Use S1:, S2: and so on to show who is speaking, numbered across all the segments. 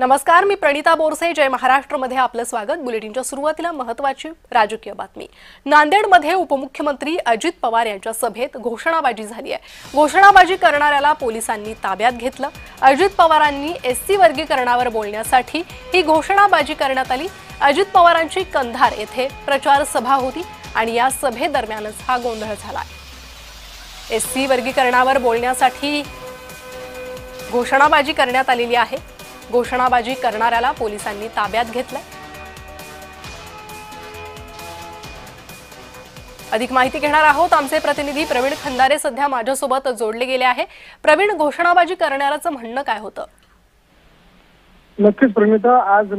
S1: नमस्कार, मी प्रणिता बोरसे. जय महाराष्ट्र मध्ये आपलं स्वागत. बुलेटिनच्या सुरुवातीला महत्त्वाची राजकीय बातमी. नांदेडमध्ये उपमुख्यमंत्री अजित पवार यांच्या सभेत घोषणाबाजी झाली आहे. घोषणाबाजी करणाऱ्याला पोलिसांनी ताब्यात घेतलं. अजित पवारांनी एससी वर्गीकरणावर बोलण्यासाठी ही घोषणाबाजी करण्यात आली. अजित पवारांची कंधार येथे प्रचार सभा होती आणि या सभेदरम्यानच हा गोंधळ झाला. एससी वर्गीकरणावर बोलण्यासाठी घोषणाबाजी करण्यात आलेली आहे. घोषणाबाजी करणाऱ्याला पोलिसांनी ताब्यात घेतलंय. अधिक माहिती घेणार आहोत. आमचे प्रतिनिधी प्रवीण खंदारे सध्या माझ्यासोबत जोडले गेले आहे. प्रवीण, घोषणाबाजी करणाऱ्याचं म्हणणं काय होतं?
S2: नक्कीच प्रणिता, आज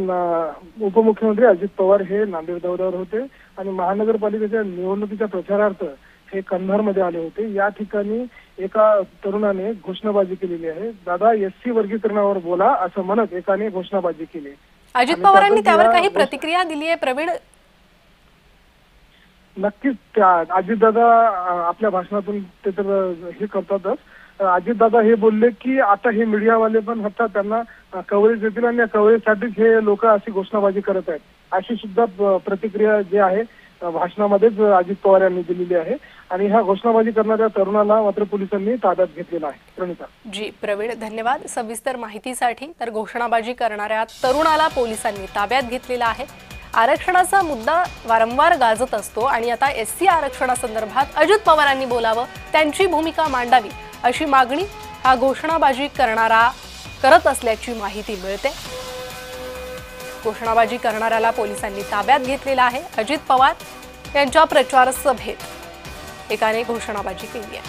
S2: उपमुख्यमंत्री अजित पवार हे नांदेड दौऱ्यावर होते आणि महानगरपालिकेच्या निवडणुकीच्या प्रचारार्थ हे कंधारमध्ये आले होते. या ठिकाणी एका तरुणाने घोषणाबाजी केलेली आहे. दादा, एससी वर्गीकरणावर बोला असं म्हणत एकाने घोषणाबाजी केली.
S1: अजित पवारांनी त्यावर काही प्रतिक्रिया दिली आहे? प्रवीण,
S2: नक्कीच अजितदादा आपल्या भाषणातून ते तर हे करतातच. अजितदादा हे बोलले की आता हे मीडियावाले पण फक्त त्यांना कव्हरेज देतील आणि या कव्हरेजसाठीच हे लोक अशी घोषणाबाजी करत आहेत, अशी सुद्धा प्रतिक्रिया जी आहे भाषणामध्येच अजित पवार यांनी दिलेली आहे. आणि ह्या घोषणाबाजी करणाऱ्या तरुणाला मात्र पोलिसांनी ताब्यात घेतलेला आहे. प्रणिता
S1: जी, प्रवीण धन्यवाद सविस्तर माहितीसाठी. तर घोषणाबाजी करणाऱ्या तरुणाला पोलिसांनी ताब्यात घेतलेला आहे. आरक्षणाचा मुद्दा वारंवार गाजत असतो आणि आता एससी आरक्षणासंदर्भात अजित पवारांनी बोलावं, त्यांची भूमिका मांडावी अशी मागणी हा घोषणाबाजी करणारा करत असल्याची माहिती मिळते. घोषणाबाजी करणाऱ्याला पोलिसांनी ताब्यात घेतलेला आहे. अजित पवार यांच्या प्रचार सभेत एकाने घोषणाबाजी केली आहे.